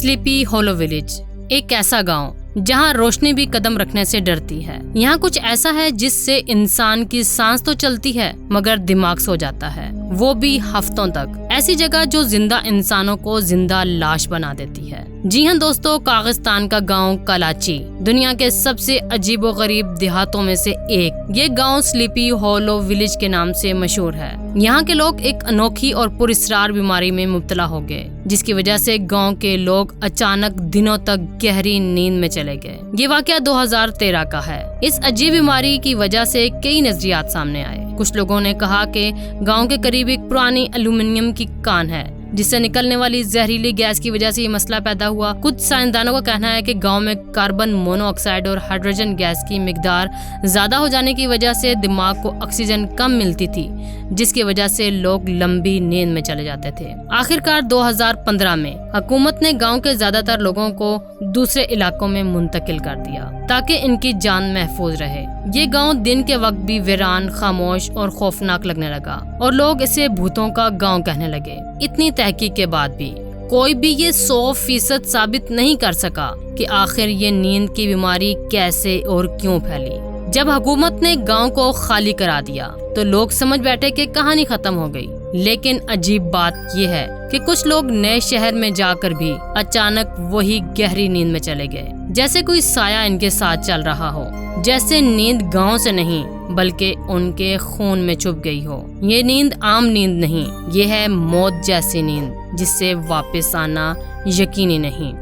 Sleepy होलो village, एक ऐसा गांव जहां रोशनी भी कदम रखने से डरती है। यहाँ कुछ ऐसा है जिससे इंसान की सांस तो चलती है मगर दिमाग सो जाता है, वो भी हफ्तों तक। ऐसी जगह जो जिंदा इंसानों को जिंदा लाश बना देती है। जी हाँ दोस्तों, कागिस्तान का गांव कलाची दुनिया के सबसे अजीबोगरीब देहातों में से एक। ये गांव स्लीपी होलो विलेज के नाम से मशहूर है। यहाँ के लोग एक अनोखी और पुरस्रार बीमारी में मुब्तला हो गए, जिसकी वजह से गांव के लोग अचानक दिनों तक गहरी नींद में चले गए। ये वाकया 2013 का है। इस अजीब बीमारी की वजह से कई नजरियात सामने आए। कुछ लोगों ने कहा कि गांव के करीब एक पुरानी एल्यूमिनियम की कान है जिससे निकलने वाली जहरीली गैस की वजह से ये मसला पैदा हुआ। कुछ साइंसदानों का कहना है कि गांव में कार्बन मोनोऑक्साइड और हाइड्रोजन गैस की मिकदार ज्यादा हो जाने की वजह से दिमाग को ऑक्सीजन कम मिलती थी, जिसकी वजह से लोग लंबी नींद में चले जाते थे। आखिरकार 2015 में हुकूमत ने गांव के ज्यादातर लोगों को दूसरे इलाकों में मुंतकिल कर दिया ताकि इनकी जान महफूज रहे। ये गांव दिन के वक्त भी वीरान, खामोश और खौफनाक लगने लगा और लोग इसे भूतों का गांव कहने लगे। इतनी तहकीक के बाद भी कोई भी ये 100% साबित नहीं कर सका कि आखिर ये नींद की बीमारी कैसे और क्यों फैली। जब हुकूमत ने गांव को खाली करा दिया तो लोग समझ बैठे कि कहानी खत्म हो गई। लेकिन अजीब बात यह है कि कुछ लोग नए शहर में जाकर भी अचानक वही गहरी नींद में चले गए, जैसे कोई साया इनके साथ चल रहा हो, जैसे नींद गांव से नहीं बल्कि उनके खून में छुप गई हो। ये नींद आम नींद नहीं, ये है मौत जैसी नींद जिससे वापस आना यकीनी नहीं।